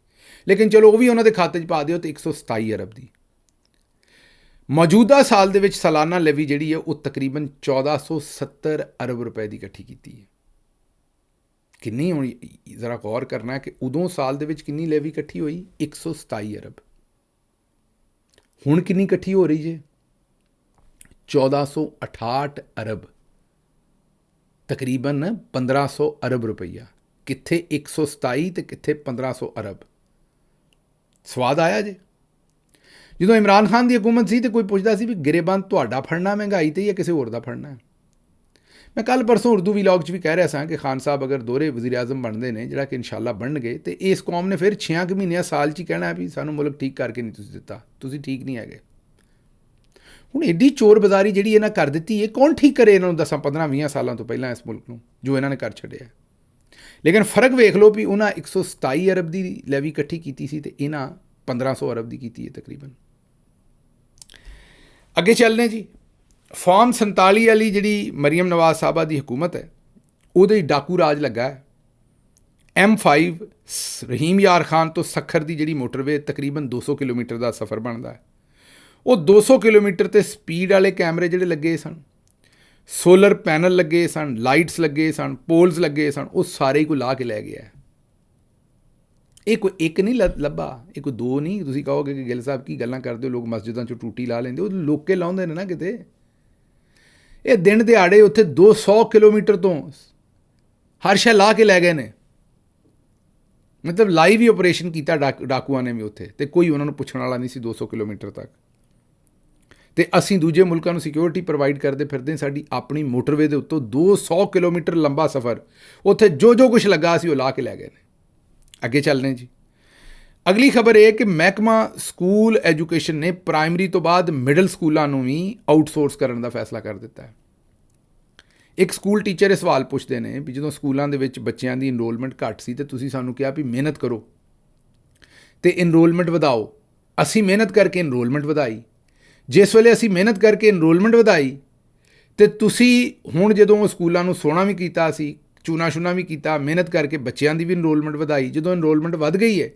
ਲੇਕਿਨ ਚਲੋ ਉਹ ਵੀ ਉਹਨਾਂ ਦੇ ਖਾਤੇ 'ਚ ਪਾ ਦਿਓ ਅਤੇ 127 ਅਰਬ ਦੀ। ਮੌਜੂਦਾ ਸਾਲ ਦੇ ਵਿੱਚ ਸਾਲਾਨਾ ਲੈਵੀ ਜਿਹੜੀ ਹੈ ਉਹ ਤਕਰੀਬਨ 1470 ਅਰਬ ਰੁਪਏ ਦੀ ਇਕੱਠੀ ਕੀਤੀ ਹੈ। ਕਿੰਨੀ ਹੋਣੀ ਜ਼ਰਾ ਗੌਰ ਕਰਨਾ ਹੈ ਕਿ ਉਦੋਂ ਸਾਲ ਦੇ ਵਿੱਚ ਕਿੰਨੀ ਲੈਵੀ ਇਕੱਠੀ ਹੋਈ, 127 ਅਰਬ। ਹੁਣ ਕਿੰਨੀ ਇਕੱਠੀ ਹੋ ਰਹੀ ਜੇ, 1468 ਅਰਬ, ਤਕਰੀਬਨ 1500 ਅਰਬ ਰੁਪਈਆ। ਕਿੱਥੇ 127 ਅਤੇ ਕਿੱਥੇ 1500 ਅਰਬ। ਸਵਾਦ ਆਇਆ ਜੇ। ਜਦੋਂ ਇਮਰਾਨ ਖਾਨ ਦੀ ਹਕੂਮਤ ਸੀ ਤਾਂ ਕੋਈ ਪੁੱਛਦਾ ਸੀ ਵੀ ਗਿਰੇਬਾਨ ਤੁਹਾਡਾ ਫੜਨਾ ਮਹਿੰਗਾਈ 'ਤੇ ਜਾਂ ਕਿਸੇ ਹੋਰ ਦਾ ਫੜਨਾ। ਮੈਂ ਕੱਲ੍ਹ ਪਰਸੋਂ ਉਰਦੂ ਵੀਲੌਗ 'ਚ ਵੀ ਕਹਿ ਰਿਹਾ ਸਾਂ ਕਿ ਖਾਨ ਸਾਹਿਬ ਅਗਰ ਦੋਹਰੇ ਵਜ਼ੀਰ ਆਜ਼ਮ ਬਣਦੇ ਨੇ, ਜਿਹੜਾ ਕਿ ਇਨਸ਼ਾਅੱਲਾ ਬਣਨਗੇ, ਅਤੇ ਇਸ ਕੌਮ ਨੇ ਫਿਰ 6 ਕੁ ਮਹੀਨਿਆਂ ਸਾਲ 'ਚ ਹੀ ਕਹਿਣਾ ਵੀ ਸਾਨੂੰ ਮੁਲਕ ਠੀਕ ਕਰਕੇ ਨਹੀਂ ਤੁਸੀਂ ਦਿੱਤਾ, ਤੁਸੀਂ ਠੀਕ ਨਹੀਂ ਹੈਗੇ। ਹੁਣ ਐਡੀ ਚੋਰ ਬਾਜ਼ਾਰੀ ਜਿਹੜੀ ਇਹਨਾਂ ਕਰ ਦਿੱਤੀ, ਇਹ ਕੌਣ ਠੀਕ ਕਰੇ ਇਹਨਾਂ ਨੂੰ 10-15-20 ਸਾਲਾਂ ਤੋਂ ਪਹਿਲਾਂ ਇਸ ਮੁਲਕ ਨੂੰ ਜੋ ਇਹਨਾਂ ਨੇ ਕਰ ਛੱਡਿਆ। ਲੇਕਿਨ ਫ਼ਰਕ ਵੇਖ ਲਓ ਵੀ ਉਹਨਾਂ 127 ਅਰਬ ਦੀ ਲੈਵੀ ਇਕੱਠੀ ਕੀਤੀ ਸੀ ਅਤੇ ਇਹਨਾਂ 1500 ਅਰਬ ਦੀ ਕੀਤੀ ਹੈ ਤਕਰੀਬਨ। ਅੱਗੇ ਚੱਲਦੇ ਜੀ। ਫਾਰਮ 47 ਵਾਲੀ ਜਿਹੜੀ ਮਰੀਮ ਨਵਾਜ਼ ਸਾਹਿਬਾ ਦੀ ਹਕੂਮਤ ਹੈ, ਉਹਦੇ ਡਾਕੂ ਰਾਜ ਲੱਗਾ ਹੈ। M5 ਰਹੀਮ ਯਾਰ ਖਾਨ ਤੋਂ ਸੱਖਰ ਦੀ ਜਿਹੜੀ ਮੋਟਰਵੇ ਤਕਰੀਬਨ 200 ਕਿਲੋਮੀਟਰ ਦਾ ਸਫ਼ਰ ਬਣਦਾ ਹੈ, ਉਹ 200 ਕਿਲੋਮੀਟਰ 'ਤੇ ਸਪੀਡ ਵਾਲੇ ਕੈਮਰੇ ਜਿਹੜੇ ਲੱਗੇ ਸਨ, ਸੋਲਰ ਪੈਨਲ ਲੱਗੇ ਸਨ, ਲਾਈਟਸ ਲੱਗੇ ਸਨ, ਪੋਲਸ ਲੱਗੇ ਸਨ, ਉਹ ਸਾਰੇ ਹੀ ਕੋਈ ਲਾ ਕੇ ਲੈ ਗਿਆ। ਇਹ ਕੋਈ ਇੱਕ ਨਹੀਂ ਲੱਭਾ, ਇਹ ਕੋਈ ਦੋ ਨਹੀਂ। ਤੁਸੀਂ ਕਹੋਗੇ ਕਿ ਗਿੱਲ ਸਾਹਿਬ ਕੀ ਗੱਲਾਂ ਕਰਦੇ ਹੋ, ਲੋਕ ਮਸਜਿਦਾਂ 'ਚੋਂ ਟੂਟੀ ਲਾ ਲੈਂਦੇ, ਉਹ ਲੋਕੇ ਲਾਉਂਦੇ ਨੇ ਨਾ ਕਿਤੇ। ਇਹ ਦਿਨ ਦਿਹਾੜੇ ਉੱਥੇ 200 ਕਿਲੋਮੀਟਰ ਤੋਂ ਹਰ ਸ਼ੈ ਲਾ ਕੇ ਲੈ ਗਏ ਨੇ। ਮਤਲਬ ਲਾਈਵ ਹੀ ਆਪਰੇਸ਼ਨ ਕੀਤਾ ਡਾਕੂਆਂ ਨੇ ਵੀ ਉੱਥੇ, ਅਤੇ ਕੋਈ ਉਹਨਾਂ ਨੂੰ ਪੁੱਛਣ ਵਾਲਾ ਨਹੀਂ ਸੀ 200 ਕਿਲੋਮੀਟਰ ਤੱਕ। ਅਤੇ ਅਸੀਂ ਦੂਜੇ ਮੁਲਕਾਂ ਨੂੰ ਸਿਕਿਉਰਿਟੀ ਪ੍ਰੋਵਾਈਡ ਕਰਦੇ ਫਿਰਦੇ, ਸਾਡੀ ਆਪਣੀ ਮੋਟਰਵੇ ਦੇ ਉੱਤੋਂ 200 ਕਿਲੋਮੀਟਰ ਲੰਬਾ ਸਫ਼ਰ, ਉੱਥੇ ਜੋ ਕੁਛ ਲੱਗਾ ਸੀ ਉਹ ਲਾ ਕੇ ਲੈ ਗਏ ਨੇ। ਅੱਗੇ ਚੱਲਦੇ ਜੀ। ਅਗਲੀ ਖਬਰ ਇਹ ਕਿ ਮਹਿਕਮਾ ਸਕੂਲ ਐਜੂਕੇਸ਼ਨ ਨੇ ਪ੍ਰਾਇਮਰੀ ਤੋਂ ਬਾਅਦ ਮਿਡਲ ਸਕੂਲਾਂ ਨੂੰ ਵੀ ਆਊਟਸੋਰਸ ਕਰਨ ਦਾ ਫੈਸਲਾ ਕਰ ਦਿੱਤਾ ਹੈ। ਇੱਕ ਸਕੂਲ ਟੀਚਰ ਇਹ ਸਵਾਲ ਪੁੱਛਦੇ ਨੇ ਵੀ ਜਦੋਂ ਸਕੂਲਾਂ ਦੇ ਵਿੱਚ ਬੱਚਿਆਂ ਦੀ ਇਨਰੋਲਮੈਂਟ ਘੱਟ ਸੀ ਅਤੇ ਤੁਸੀਂ ਸਾਨੂੰ ਕਿਹਾ ਵੀ ਮਿਹਨਤ ਕਰੋ ਅਤੇ ਇਨਰੋਲਮੈਂਟ ਵਧਾਓ। ਅਸੀਂ ਮਿਹਨਤ ਕਰਕੇ ਇਨਰੋਲਮੈਂਟ ਵਧਾਈ। ਜਿਸ ਵੇਲੇ ਅਸੀਂ ਮਿਹਨਤ ਕਰਕੇ ਇਨਰੋਲਮੈਂਟ ਵਧਾਈ ਅਤੇ ਤੁਸੀਂ ਹੁਣ ਜਦੋਂ ਸਕੂਲਾਂ ਨੂੰ ਸੋਹਣਾ ਵੀ ਕੀਤਾ, ਅਸੀਂ ਚੂਨਾ ਵੀ ਕੀਤਾ, ਮਿਹਨਤ ਕਰਕੇ ਬੱਚਿਆਂ ਦੀ ਵੀ ਇਨਰੋਲਮੈਂਟ ਵਧਾਈ, ਜਦੋਂ ਇਨਰੋਲਮੈਂਟ ਵੱਧ ਗਈ ਹੈ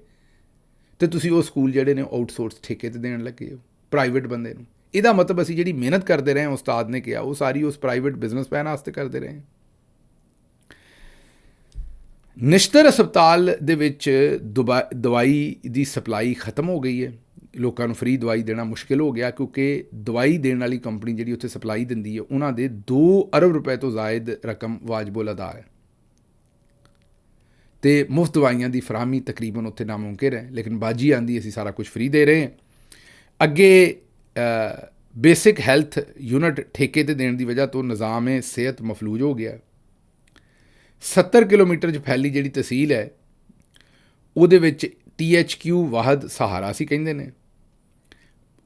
ਅਤੇ ਤੁਸੀਂ ਉਹ ਸਕੂਲ ਜਿਹੜੇ ਨੇ ਆਊਟਸੋਰਸ ਠੇਕੇ 'ਤੇ ਦੇਣ ਲੱਗੇ ਹੋ ਪ੍ਰਾਈਵੇਟ ਬੰਦੇ ਨੂੰ। ਇਹਦਾ ਮਤਲਬ ਅਸੀਂ ਜਿਹੜੀ ਮਿਹਨਤ ਕਰਦੇ ਰਹੇ, ਉਸਤਾਦ ਨੇ ਕਿਹਾ, ਉਹ ਸਾਰੀ ਉਸ ਪ੍ਰਾਈਵੇਟ ਬਿਜ਼ਨਸਮੈਨ ਵਾਸਤੇ ਕਰਦੇ ਰਹੇ। ਨਿਸ਼ਤਰ ਹਸਪਤਾਲ ਦੇ ਵਿੱਚ ਦਵਾਈ ਦੀ ਸਪਲਾਈ ਖਤਮ ਹੋ ਗਈ ਹੈ। ਲੋਕਾਂ ਨੂੰ ਫ੍ਰੀ ਦਵਾਈ ਦੇਣਾ ਮੁਸ਼ਕਿਲ ਹੋ ਗਿਆ ਕਿਉਂਕਿ ਦਵਾਈ ਦੇਣ ਵਾਲੀ ਕੰਪਨੀ ਜਿਹੜੀ ਉੱਥੇ ਸਪਲਾਈ ਦਿੰਦੀ ਹੈ ਉਹਨਾਂ ਦੇ 2 ਅਰਬ ਰੁਪਏ ਤੋਂ ਜ਼ਾਇਦ ਰਕਮ ਵਾਜਬੁਲ ਅਦਾ ਹੈ ਅਤੇ ਮੁਫਤ ਦਵਾਈਆਂ ਦੀ ਫਰਾਹਮੀ ਤਕਰੀਬਨ ਉੱਥੇ ਨਾਮੁਮਕਿਨ ਹੈ। ਲੇਕਿਨ ਬਾਜੀ ਆਂਦੀ ਅਸੀਂ ਸਾਰਾ ਕੁਝ ਫ੍ਰੀ ਦੇ ਰਹੇ ਹਾਂ। ਅੱਗੇ ਬੇਸਿਕ ਹੈਲਥ ਯੂਨਿਟ ਠੇਕੇ 'ਤੇ ਦੇਣ ਦੀ ਵਜ੍ਹਾ ਤੋਂ ਨਿਜ਼ਾਮ ਸਿਹਤ ਮਫਲੂਜ ਹੋ ਗਿਆ। 70 ਕਿਲੋਮੀਟਰ 'ਚ ਫੈਲੀ ਜਿਹੜੀ ਤਹਿਸੀਲ ਹੈ ਉਹਦੇ ਵਿੱਚ THQ ਵਾਹਦ ਸਹਾਰਾ ਸੀ ਕਹਿੰਦੇ ਨੇ,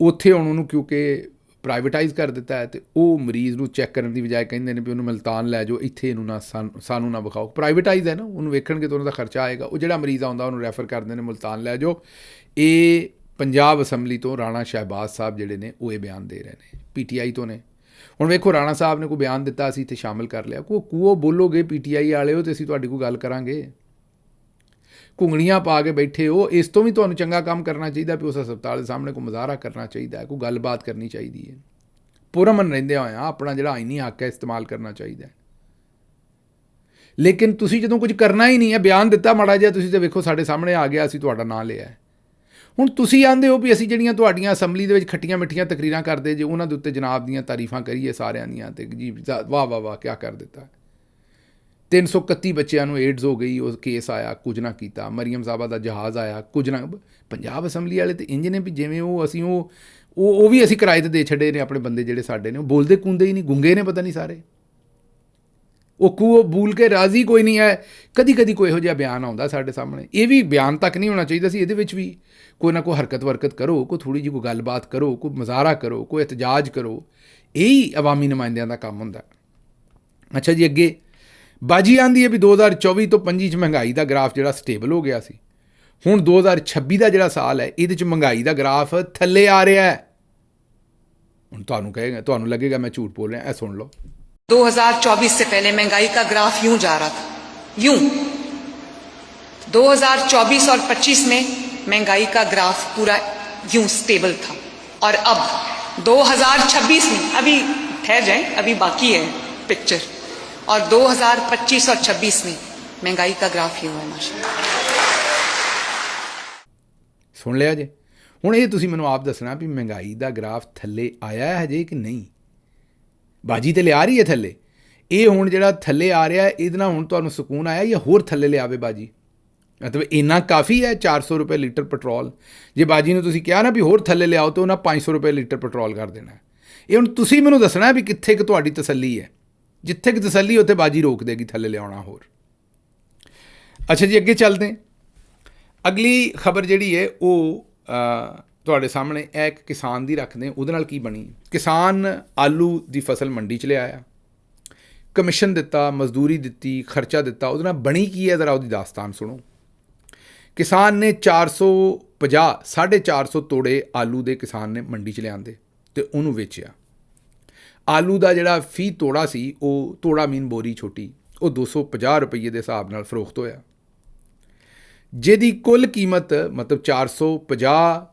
ਉੱਥੇ ਹੁਣ ਉਹਨੂੰ ਕਿਉਂਕਿ ਪ੍ਰਾਈਵੇਟਾਈਜ਼ ਕਰ ਦਿੱਤਾ ਹੈ ਅਤੇ ਉਹ ਮਰੀਜ਼ ਨੂੰ ਚੈੱਕ ਕਰਨ ਦੀ ਬਜਾਏ ਕਹਿੰਦੇ ਨੇ ਵੀ ਉਹਨੂੰ ਮੁਲਤਾਨ ਲੈ ਜਾਓ, ਇੱਥੇ ਇਹਨੂੰ ਨਾ ਸਾਨੂੰ ਨਾ ਵਿਖਾਓ। ਪ੍ਰਾਈਵੇਟਾਈਜ਼ ਹੈ ਨਾ, ਉਹਨੂੰ ਵੇਖਣਗੇ ਤਾਂ ਉਹਨਾਂ ਦਾ ਖਰਚਾ ਆਏਗਾ। ਉਹ ਜਿਹੜਾ ਮਰੀਜ਼ ਆਉਂਦਾ ਉਹਨੂੰ ਰੈਫਰ ਕਰਦੇ ਨੇ ਮੁਲਤਾਨ ਲੈ ਜਾਓ। ਇਹ ਪੰਜਾਬ ਅਸੈਂਬਲੀ ਤੋਂ ਰਾਣਾ ਸ਼ਹਿਬਾਜ਼ ਸਾਹਿਬ ਜਿਹੜੇ ਨੇ ਉਹ ਇਹ ਬਿਆਨ ਦੇ ਰਹੇ ਨੇ, PTI ਤੋਂ ਨੇ। ਹੁਣ ਵੇਖੋ ਰਾਣਾ ਸਾਹਿਬ ਨੇ ਕੋਈ ਬਿਆਨ ਦਿੱਤਾ, ਅਸੀਂ ਇੱਥੇ ਸ਼ਾਮਿਲ ਕਰ ਲਿਆ। ਕੂਓ ਬੋਲੋਗੇ PTI ਵਾਲੇ ਹੋ ਅਤੇ ਅਸੀਂ ਤੁਹਾਡੀ ਕੋਈ ਗੱਲ ਕਰਾਂਗੇ। ਘੁੰਗਣੀਆਂ ਪਾ ਕੇ ਬੈਠੇ ਹੋ, ਇਸ ਤੋਂ ਵੀ ਤੁਹਾਨੂੰ ਚੰਗਾ ਕੰਮ ਕਰਨਾ ਚਾਹੀਦਾ ਵੀ ਉਸ ਹਸਪਤਾਲ ਦੇ ਸਾਹਮਣੇ ਕੋਈ ਮੁਜ਼ਾਹਰਾ ਕਰਨਾ ਚਾਹੀਦਾ, ਕੋਈ ਗੱਲਬਾਤ ਕਰਨੀ ਚਾਹੀਦੀ ਹੈ। ਪੁਰਅਮਨ ਰਹਿੰਦੇ ਹੋਇਆ ਆਪਣਾ ਜਿਹੜਾ ਆਈਨੀ ਹੱਕ ਹੈ ਇਸਤੇਮਾਲ ਕਰਨਾ ਚਾਹੀਦਾ। ਲੇਕਿਨ ਤੁਸੀਂ ਜਦੋਂ ਕੁਝ ਕਰਨਾ ਹੀ ਨਹੀਂ ਹੈ, ਬਿਆਨ ਦਿੱਤਾ ਮਾੜਾ ਜਿਹਾ ਤੁਸੀਂ, ਤਾਂ ਵੇਖੋ ਸਾਡੇ ਸਾਹਮਣੇ ਆ ਗਿਆ, ਅਸੀਂ ਤੁਹਾਡਾ ਨਾਂ ਲਿਆ। ਹੁਣ ਤੁਸੀਂ ਆਂਦੇ ਹੋ ਵੀ ਅਸੀਂ ਜਿਹੜੀਆਂ ਤੁਹਾਡੀਆਂ ਅਸੈਂਬਲੀ ਦੇ ਵਿੱਚ ਖੱਟੀਆਂ ਮਿੱਠੀਆਂ ਤਕਰੀਰਾਂ ਕਰਦੇ ਜੇ ਉਹਨਾਂ ਦੇ ਉੱਤੇ ਜਨਾਬ ਦੀਆਂ ਤਾਰੀਫਾਂ ਕਰੀਏ ਸਾਰਿਆਂ ਦੀਆਂ, ਅਤੇ ਜੀ ਵਾਹ ਵਾਹ ਵਾਹ ਕਿਆ ਕਰ ਦਿੱਤਾ। 331 ਬੱਚਿਆਂ ਨੂੰ ਏਡਜ਼ ਹੋ ਗਈ, ਉਹ ਕੇਸ ਆਇਆ, ਕੁਝ ਨਾ ਕੀਤਾ। ਮਰੀਮ ਸਾਹਿਬਾ ਦਾ ਜਹਾਜ਼ ਆਇਆ, ਕੁਝ ਨਾ। ਪੰਜਾਬ ਅਸੈਂਬਲੀ ਵਾਲੇ ਤਾਂ ਇੰਜ ਨੇ ਵੀ ਜਿਵੇਂ ਉਹ ਅਸੀਂ ਉਹ ਵੀ ਅਸੀਂ ਕਿਰਾਏ 'ਤੇ ਦੇ ਛੱਡੇ ਨੇ ਆਪਣੇ ਬੰਦੇ ਜਿਹੜੇ ਸਾਡੇ ਨੇ, ਉਹ ਬੋਲਦੇ ਕੁੰਦੇ ਹੀ ਨਹੀਂ, ਗੁੰਗੇ ਨੇ ਪਤਾ ਨਹੀਂ ਸਾਰੇ। ਉਹ ਬੋਲ ਕੇ ਰਾਜ਼ੀ ਕੋਈ ਨਹੀਂ ਹੈ। ਕਦੀ ਕੋਈ ਇਹੋ ਜਿਹਾ ਬਿਆਨ ਆਉਂਦਾ ਸਾਡੇ ਸਾਹਮਣੇ, ਇਹ ਵੀ ਬਿਆਨ ਤੱਕ ਨਹੀਂ ਹੋਣਾ ਚਾਹੀਦਾ ਸੀ। ਇਹਦੇ ਵਿੱਚ ਵੀ ਕੋਈ ਨਾ ਕੋਈ ਹਰਕਤ ਕਰੋ, ਕੋਈ ਥੋੜ੍ਹੀ ਜਿਹੀ ਕੋਈ ਗੱਲਬਾਤ ਕਰੋ, ਕੋਈ ਮੁਜ਼ਾਹਰਾ ਕਰੋ, ਕੋਈ ਇਤਜਾਜ ਕਰੋ। ਇਹੀ ਅਵਾਮੀ ਨੁਮਾਇੰਦਿਆਂ ਦਾ ਕੰਮ ਹੁੰਦਾ। ਅੱਛਾ ਜੀ, ਅੱਗੇ ਬਾਜੀ ਆਂਦੀ ਹੈ ਵੀ 2024 ਤੋਂ 25 'ਚ ਮਹਿੰਗਾਈ ਦਾ ਗ੍ਰਾਫ ਜਿਹੜਾ ਸਟੇਬਲ ਹੋ ਗਿਆ ਸੀ। ਹੁਣ 2026 ਦਾ ਜਿਹੜਾ ਸਾਲ ਹੈ ਇਹਦੇ 'ਚ ਮਹਿੰਗਾਈ ਦਾ ਗ੍ਰਾਫ ਥੱਲੇ ਆ ਰਿਹਾ ਹੈ। ਹੁਣ ਤੁਹਾਨੂੰ ਲੱਗੇਗਾ ਮੈਂ ਝੂਠ ਬੋਲ ਰਿਹਾ, ਇਹ ਸੁਣ ਲਓ। 2024 से पहले महंगाई का ग्राफ यूं जा रहा था, यूं। 2024 और 25 में महंगाई का ग्राफ पूरा यूं स्टेबल था, और अब 2026 में, अभी ठहर जाएं, अभी बाकी है पिक्चर, और 2025 और 26 में महंगाई का ग्राफ यूं है माशाल्लाह। ਸੁਣ ਲਿਆ ਜੇ। ਹੁਣ ਇਹ ਤੁਸੀਂ ਮੈਨੂੰ ਆਪ ਦੱਸਣਾ ਵੀ ਮਹਿੰਗਾਈ ਦਾ ਗ੍ਰਾਫ ਥੱਲੇ ਆਇਆ ਹੈ ਹਜੇ ਕਿ ਨਹੀਂ। ਬਾਜੀ ਤੇ ਲਿਆ ਰਹੀ ਹੈ ਥੱਲੇ। ਇਹ ਹੁਣ ਜਿਹੜਾ ਥੱਲੇ ਆ ਰਿਹਾ ਇਹਦੇ ਨਾਲ ਹੁਣ ਤੁਹਾਨੂੰ ਸਕੂਨ ਆਇਆ ਜਾਂ ਹੋਰ ਥੱਲੇ ਲਿਆਵੇ ਬਾਜੀ? ਮਤਲਬ ਇੰਨਾ ਕਾਫੀ ਹੈ 400 ਰੁਪਏ ਲੀਟਰ ਪੈਟਰੋਲ। ਜੇ ਬਾਜੀ ਨੂੰ ਤੁਸੀਂ ਕਿਹਾ ਨਾ ਵੀ ਹੋਰ ਥੱਲੇ ਲਿਆਓ ਤਾਂ ਉਹਨਾਂ 500 ਰੁਪਏ ਲੀਟਰ ਪੈਟਰੋਲ ਕਰ ਦੇਣਾ। ਇਹ ਹੁਣ ਤੁਸੀਂ ਮੈਨੂੰ ਦੱਸਣਾ ਵੀ ਕਿੱਥੇ ਕਿ ਤੁਹਾਡੀ ਤਸੱਲੀ ਹੈ। ਜਿੱਥੇ ਕਿ ਤਸੱਲੀ ਉੱਥੇ ਬਾਜੀ ਰੋਕ ਦੇਗੀ ਥੱਲੇ ਲਿਆਉਣਾ ਹੋਰ। ਅੱਛਾ ਜੀ, ਅੱਗੇ ਚੱਲਦੇ। ਅਗਲੀ ਖਬਰ ਜਿਹੜੀ ਹੈ ਉਹ ਤੁਹਾਡੇ ਸਾਹਮਣੇ ਇੱਕ ਕਿਸਾਨ ਦੀ ਰੱਖਦੇ। ਉਹਦੇ ਨਾਲ ਕੀ ਬਣੀ? ਕਿਸਾਨ ਆਲੂ ਦੀ ਫਸਲ ਮੰਡੀ 'ਚ ਲਿਆਇਆ, ਕਮਿਸ਼ਨ ਦਿੱਤਾ, ਮਜ਼ਦੂਰੀ ਦਿੱਤੀ, ਖਰਚਾ ਦਿੱਤਾ। ਉਹਦੇ ਨਾਲ ਬਣੀ ਕੀ ਹੈ ਜ਼ਰਾ ਉਹਦੀ ਦਾਸਤਾਨ ਸੁਣੋ। ਕਿਸਾਨ ਨੇ 450 ਤੋੜੇ ਆਲੂ ਦੇ ਕਿਸਾਨ ਨੇ ਮੰਡੀ 'ਚ ਲਿਆਂਦੇ ਅਤੇ ਉਹਨੂੰ ਵੇਚਿਆ। ਆਲੂ ਦਾ ਜਿਹੜਾ ਫੀ ਤੋੜਾ ਸੀ, ਉਹ ਤੋੜਾ ਮੀਨ ਬੋਰੀ ਛੋਟੀ, ਉਹ 250 ਰੁਪਏ ਦੇ ਹਿਸਾਬ ਨਾਲ ਫਰੋਖਤ ਹੋਇਆ, ਜਿਹਦੀ ਕੁੱਲ ਕੀਮਤ ਮਤਲਬ 450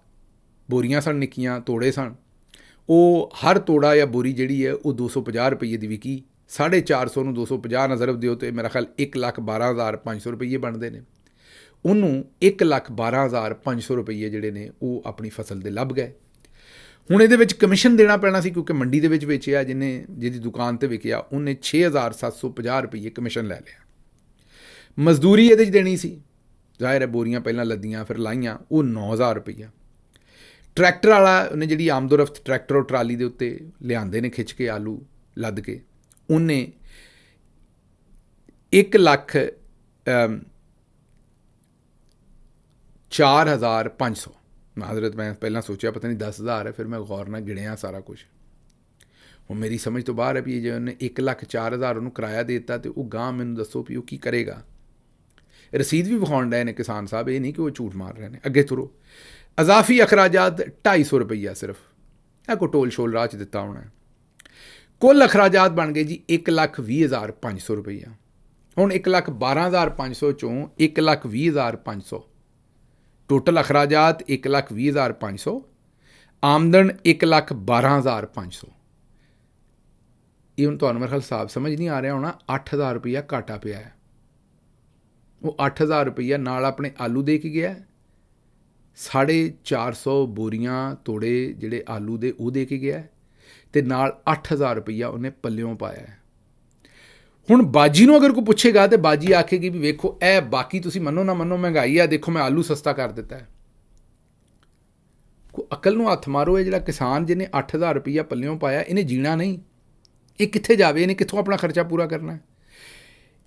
ਬੋਰੀਆਂ ਸਨ, ਨਿੱਕੀਆਂ ਤੋੜੇ ਸਨ। ਉਹ ਹਰ ਤੋੜਾ ਜਾਂ ਬੋਰੀ ਜਿਹੜੀ ਹੈ ਉਹ 250 ਰੁਪਏ ਦੀ ਵਿਕੀ। 450 ਨੂੰ 250 ਨਾਲ ਜ਼ਰਬ ਦਿਓ ਅਤੇ ਮੇਰਾ ਖਿਆਲ 1,12,500 ਰੁਪਏ ਬਣਦੇ ਨੇ। ਉਹਨੂੰ 1,12,500 ਰੁਪਏ ਜਿਹੜੇ ਨੇ ਉਹ ਆਪਣੀ ਫਸਲ ਦੇ ਲੱਭ ਗਏ। ਹੁਣ ਇਹਦੇ ਵਿੱਚ ਕਮਿਸ਼ਨ ਦੇਣਾ ਪੈਣਾ ਸੀ ਕਿਉਂਕਿ ਮੰਡੀ ਦੇ ਵਿੱਚ ਵੇਚਿਆ, ਜਿਹਦੀ ਦੁਕਾਨ 'ਤੇ ਵਿਕਿਆ ਉਹਨੇ 6,750 ਰੁਪਏ ਕਮਿਸ਼ਨ ਲੈ ਲਿਆ। ਮਜ਼ਦੂਰੀ ਇਹਦੇ 'ਚ ਦੇਣੀ ਸੀ ਜ਼ਾਹਿਰ ਹੈ ਬੋਰੀਆਂ ਪਹਿਲਾਂ ਲੱਦੀਆਂ ਫਿਰ ਲਾਈਆਂ, ਉਹ 9000 ਰੁਪਈਆ। ਟਰੈਕਟਰ ਵਾਲਾ ਉਹਨੇ ਜਿਹੜੀ ਆਮਦੋਰਫਤ ਟਰੈਕਟਰ ਉਹ ਟਰਾਲੀ ਦੇ ਉੱਤੇ ਲਿਆਂਦੇ ਨੇ ਖਿੱਚ ਕੇ ਆਲੂ ਲੱਦ ਕੇ, ਉਹਨੇ 1,04,500 ਮਾਜ਼ਰਤ, ਮੈਂ ਪਹਿਲਾਂ ਸੋਚਿਆ ਪਤਾ ਨਹੀਂ 10,000 ਹੈ, ਫਿਰ ਮੈਂ ਗੌਰ ਨਾਲ ਗਿਣਿਆ ਸਾਰਾ ਕੁਛ। ਹੁਣ ਮੇਰੀ ਸਮਝ ਤੋਂ ਬਾਹਰ ਹੈ ਵੀ ਜੇ ਉਹਨੇ 1,04,000 ਉਹਨੂੰ ਕਿਰਾਇਆ ਦੇ ਦਿੱਤਾ ਅਤੇ ਉਹ ਗਾਂ ਮੈਨੂੰ ਦੱਸੋ ਵੀ ਉਹ ਕੀ ਕਰੇਗਾ। ਰਸੀਦ ਵੀ ਵਿਖਾਉਣ ਡਏ ਨੇ ਕਿਸਾਨ ਸਾਹਿਬ, ਇਹ ਨਹੀਂ ਕਿ ਉਹ ਝੂਠ ਮਾਰ ਰਹੇ ਨੇ। ਅੱਗੇ ਤੁਰੋ। ਅਜ਼ਾਫੀ ਅਖਰਾਜਾਤ 250 ਰੁਪਈਆ ਸਿਰਫ, ਇਹ ਕੋ ਟੋਲ ਸ਼ੋਲ ਰਾਹ 'ਚ ਦਿੱਤਾ ਹੋਣਾ। ਕੁੱਲ ਅਖਰਾਜਾਤ ਬਣ ਗਏ ਜੀ 1,20,500 ਰੁਪਈਆ। ਹੁਣ 1,12,500 ਚੋਂ 1,20,500, ਟੋਟਲ ਅਖਰਾਜਾਤ 1,20,500, ਆਮਦਨ 1,12,500। ਇਹ ਹੁਣ ਤੁਹਾਨੂੰ ਮੇਰੇ ਖਿਆਲ ਹਿਸਾਬ ਸਮਝ ਨਹੀਂ ਆ ਰਿਹਾ ਹੋਣਾ, 8,000 ਰੁਪਈਆ ਘਾਟਾ ਪਿਆ ਹੈ। ਉਹ 8,000 ਰੁਪਈਆ ਨਾਲ ਆਪਣੇ ਆਲੂ ਦੇ ਕੇ ਗਿਆ, 450 ਬੋਰੀਆਂ ਤੋੜੇ ਜਿਹੜੇ ਆਲੂ ਦੇ ਉਹ ਦੇ ਕੇ ਗਿਆ, ਅਤੇ ਨਾਲ 8,000 ਰੁਪਈਆ ਉਹਨੇ ਪੱਲਿਓਂ ਪਾਇਆ ਹੈ। ਹੁਣ ਬਾਜੀ ਨੂੰ ਅਗਰ ਕੋਈ ਪੁੱਛੇਗਾ ਤਾਂ ਬਾਜੀ ਆਖੇਗੀ ਵੀ ਵੇਖੋ ਇਹ ਬਾਕੀ ਤੁਸੀਂ ਮੰਨੋ ਨਾ ਮੰਨੋ ਮਹਿੰਗਾਈ ਆ, ਦੇਖੋ ਮੈਂ ਆਲੂ ਸਸਤਾ ਕਰ ਦਿੱਤਾ ਹੈ। ਕੋਈ ਅਕਲ ਨੂੰ ਹੱਥ ਮਾਰੋ, ਇਹ ਜਿਹੜਾ ਕਿਸਾਨ ਜਿਹਨੇ 8,000 ਰੁਪਈਆ ਪੱਲਿਓਂ ਪਾਇਆ, ਇਹਨੇ ਜੀਣਾ ਨਹੀਂ। ਇਹ ਕਿੱਥੇ ਜਾਵੇ, ਇਹਨੇ ਕਿੱਥੋਂ ਆਪਣਾ ਖਰਚਾ ਪੂਰਾ ਕਰਨਾ ਹੈ?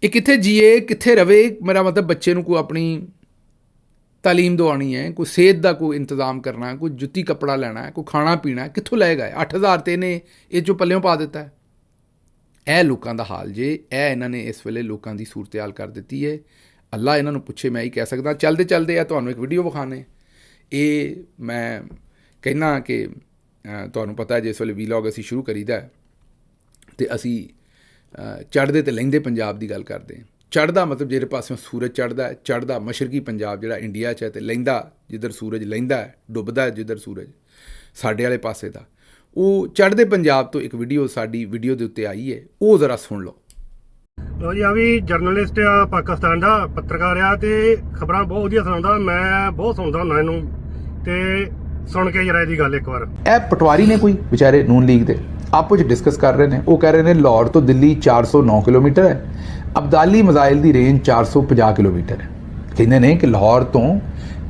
ਇਹ ਕਿੱਥੇ ਜੀਏ, ਕਿੱਥੇ ਰਵੇ? ਮੇਰਾ ਮਤਲਬ ਬੱਚੇ ਨੂੰ ਕੋਈ ਆਪਣੀ ਤਾਲੀਮ ਦਵਾਉਣੀ ਹੈ, ਕੋਈ ਸਿਹਤ ਦਾ ਕੋਈ ਇੰਤਜ਼ਾਮ ਕਰਨਾ ਹੈ, ਕੋਈ ਜੁੱਤੀ ਕੱਪੜਾ ਲੈਣਾ ਹੈ, ਕੋਈ ਖਾਣਾ ਪੀਣਾ ਹੈ, ਕਿੱਥੋਂ ਲਏਗਾ? 8,000 ਤੇ ਇਹਨੇ ਇਹ 'ਚੋਂ ਪੱਲਿਓਂ ਪਾ ਦਿੱਤਾ ਹੈ। ਇਹ ਲੋਕਾਂ ਦਾ ਹਾਲ ਜੇ, ਇਹ ਇਹਨਾਂ ਨੇ ਇਸ ਵੇਲੇ ਲੋਕਾਂ ਦੀ ਸੂਰਤ ਹਾਲ ਕਰ ਦਿੱਤੀ ਹੈ। ਅੱਲਾ ਇਹਨਾਂ ਨੂੰ ਪੁੱਛੇ, ਮੈਂ ਹੀ ਕਹਿ ਸਕਦਾ। ਚੱਲਦੇ ਚੱਲਦੇ ਆ ਤੁਹਾਨੂੰ ਇੱਕ ਵੀਡੀਓ ਵਿਖਾਣੇ। ਇਹ ਮੈਂ ਕਹਿਣਾ ਕਿ ਤੁਹਾਨੂੰ ਪਤਾ ਜਿਸ ਵੇਲੇ ਵੀਲੌਗ ਅਸੀਂ ਸ਼ੁਰੂ ਕਰੀਦਾ ਅਤੇ ਅਸੀਂ ਚੜ੍ਹਦੇ ਅਤੇ ਲਹਿੰਦੇ ਪੰਜਾਬ ਦੀ ਗੱਲ ਕਰਦੇ ਹਾਂ। ਚੜ੍ਹਦਾ ਮਤਲਬ ਜਿਹੜੇ ਪਾਸਿਓਂ ਸੂਰਜ ਚੜ੍ਹਦਾ ਹੈ, ਚੜ੍ਹਦਾ ਮਸ਼ਰਕੀ ਪੰਜਾਬ ਜਿਹੜਾ ਇੰਡੀਆ 'ਚ ਹੈ, ਅਤੇ ਲਹਿੰਦਾ ਜਿੱਧਰ ਸੂਰਜ ਲਹਿੰਦਾ ਹੈ, ਡੁੱਬਦਾ ਹੈ ਜਿੱਧਰ ਸੂਰਜ ਸਾਡੇ ਵਾਲੇ ਪਾਸੇ ਦਾ, ਉਹ ਚੜ੍ਹਦੇ ਪੰਜਾਬ ਤੋਂ ਇੱਕ ਵੀਡੀਓ ਸਾਡੀ ਵੀਡੀਓ ਦੇ ਉੱਤੇ ਆਈ ਹੈ, ਉਹ ਜ਼ਰਾ ਸੁਣ ਲਓ। ਲੋ ਜੀ, ਆ ਵੀ ਜਰਨਲਿਸਟ ਆ, ਪਾਕਿਸਤਾਨ ਦਾ ਪੱਤਰਕਾਰ ਆ, ਤੇ ਖਬਰਾਂ ਬਹੁਤ ਵਧੀਆ ਸੁਣਾਉਂਦਾ। ਮੈਂ ਬਹੁਤ ਸੁਣਦਾ ਹੁੰਦਾ ਇਹਨੂੰ, ਤੇ ਸੁਣ ਕੇ ਜਰਾ ਇਹਦੀ ਗੱਲ ਇੱਕ ਵਾਰ। ਇਹ ਪਟਵਾਰੀ ਨੇ ਕੋਈ ਵਿਚਾਰੇ ਨੂਨ ਲੀਗ ਦੇ ਆਪੋ 'ਚ ਡਿਸਕਸ ਕਰ ਰਹੇ ਨੇ। ਉਹ ਕਹਿ ਰਹੇ ਨੇ ਲਾਹੌਰ ਤੋਂ ਦਿੱਲੀ 409 ਕਿਲੋਮੀਟਰ ਹੈ, ਅਬਦਾਲੀ ਮਿਜ਼ਾਈਲ ਦੀ ਰੇਂਜ 450 ਕਿਲੋਮੀਟਰ ਹੈ। ਕਹਿੰਦੇ ਨੇ ਕਿ ਲਾਹੌਰ ਤੋਂ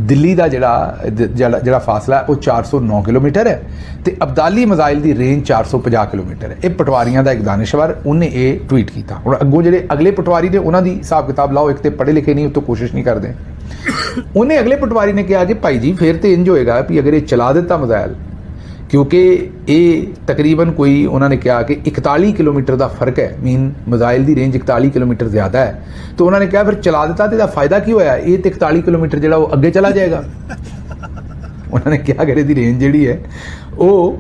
ਦਿੱਲੀ ਦਾ ਜਿਹੜਾ ਫਾਸਲਾ ਉਹ 409 ਕਿਲੋਮੀਟਰ ਹੈ, ਅਤੇ ਅਬਦਾਲੀ ਮਿਜ਼ਾਈਲ ਦੀ ਰੇਂਜ 450 ਕਿਲੋਮੀਟਰ ਹੈ। ਇਹ ਪਟਵਾਰੀਆਂ ਦਾ ਇੱਕ ਦਾਨਿਸ਼ਵਰ, ਉਹਨੇ ਇਹ ਟਵੀਟ ਕੀਤਾ। ਹੁਣ ਅੱਗੋਂ ਜਿਹੜੇ ਅਗਲੇ ਪਟਵਾਰੀ ਨੇ ਉਹਨਾਂ ਦੀ ਹਿਸਾਬ ਕਿਤਾਬ ਲਾਓ। ਇੱਕ ਤੇ ਪੜ੍ਹੇ ਲਿਖੇ ਨਹੀਂ, ਉੱਤੋਂ ਕੋਸ਼ਿਸ਼ ਨਹੀਂ ਕਰਦੇ। ਉਹਨੇ ਅਗਲੇ ਪਟਵਾਰੀ ਨੇ ਕਿਹਾ ਕਿ ਭਾਈ ਜੀ ਫਿਰ ਤੇ ਇੰਜ ਹੋਏਗਾ ਵੀ ਅਗਰ ਇਹ ਚਲਾ ਦਿੱਤਾ ਮਿਜ਼ਾਈਲ, ਕਿਉਂਕਿ ਇਹ ਤਕਰੀਬਨ ਕੋਈ ਉਹਨਾਂ ਨੇ ਕਿਹਾ ਕਿ 41 ਕਿਲੋਮੀਟਰ ਦਾ ਫਰਕ ਹੈ, ਮਿਜ਼ਾਈਲ ਦੀ ਰੇਂਜ 41 ਕਿਲੋਮੀਟਰ ਜ਼ਿਆਦਾ ਹੈ। ਤਾਂ ਉਹਨਾਂ ਨੇ ਕਿਹਾ ਫਿਰ ਚਲਾ ਦਿੱਤਾ ਤਾਂ ਇਹਦਾ ਫਾਇਦਾ ਕੀ ਹੋਇਆ? ਇਹ ਤਾਂ 41 ਕਿਲੋਮੀਟਰ ਜਿਹੜਾ ਉਹ ਅੱਗੇ ਚਲਾ ਜਾਏਗਾ। ਉਹਨਾਂ ਨੇ ਕਿਹਾ ਅਗਰ ਇਹਦੀ ਰੇਂਜ ਜਿਹੜੀ ਹੈ ਉਹ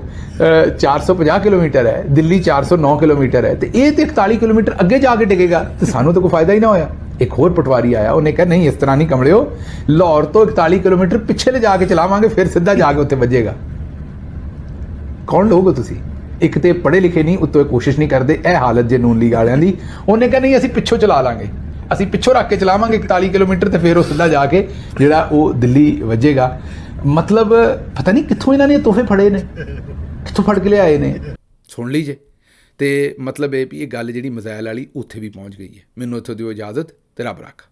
450 ਕਿਲੋਮੀਟਰ ਹੈ, ਦਿੱਲੀ 409 ਕਿਲੋਮੀਟਰ ਹੈ, ਅਤੇ ਇਹ ਤਾਂ 41 ਕਿਲੋਮੀਟਰ ਅੱਗੇ ਜਾ ਕੇ ਡਿੱਗੇਗਾ, ਤਾਂ ਸਾਨੂੰ ਤਾਂ ਕੋਈ ਫਾਇਦਾ ਹੀ ਨਾ ਹੋਇਆ। ਇੱਕ ਹੋਰ ਪਟਵਾਰੀ ਆਇਆ, ਉਹਨੇ ਕਿਹਾ ਨਹੀਂ ਇਸ ਤਰ੍ਹਾਂ ਨਹੀਂ ਕਮਲਿਓ, ਲਾਹੌਰ ਤੋਂ 41 ਕਿਲੋਮੀਟਰ ਪਿੱਛੇ ਲੈ ਜਾ ਕੇ ਚਲਾਵਾਂਗੇ, ਫਿਰ ਸਿੱਧਾ ਜਾ ਕੇ ਉੱਥੇ ਵੱਜੇਗਾ। ਕੌਣ ਲੋਗੇ ਤੁਸੀਂ? ਇੱਕ ਤੇ ਪੜ੍ਹੇ ਲਿਖੇ ਨਹੀਂ, ਉੱਤੋਂ ਕੋਸ਼ਿਸ਼ ਨਹੀਂ ਕਰਦੇ। ਇਹ ਹਾਲਤ ਜੇ ਨੂਨ ਲੀਗ ਵਾਲਿਆਂ ਦੀ। ਉਹਨੇ ਕਿਹਾ ਨਹੀਂ ਅਸੀਂ ਪਿੱਛੋਂ ਚਲਾ ਲਾਂਗੇ, ਅਸੀਂ ਪਿੱਛੋਂ ਰੱਖ ਕੇ ਚਲਾਵਾਂਗੇ 41 ਕਿਲੋਮੀਟਰ, ਅਤੇ ਫਿਰ ਉਹ ਸਿੱਧਾ ਜਾ ਕੇ ਜਿਹੜਾ ਉਹ ਦਿੱਲੀ ਵੱਜੇਗਾ। ਮਤਲਬ ਪਤਾ ਨਹੀਂ ਕਿੱਥੋਂ ਇਹਨਾਂ ਨੇ ਤੋਹਫੇ ਫੜੇ ਨੇ, ਕਿੱਥੋਂ ਫੜ ਕੇ ਲਿਆਏ ਨੇ। ਸੁਣ ਲੀਜੇ। ਅਤੇ ਮਤਲਬ ਇਹ ਵੀ ਇਹ ਗੱਲ ਜਿਹੜੀ ਮਿਜ਼ਾਈਲ ਵਾਲੀ ਉੱਥੇ ਵੀ ਪਹੁੰਚ ਗਈ ਹੈ। ਮੈਨੂੰ ਇੱਥੋਂ ਦਿਓ ਇਜਾਜ਼ਤ, ਤੇ ਰੱਬ ਰੱਖ।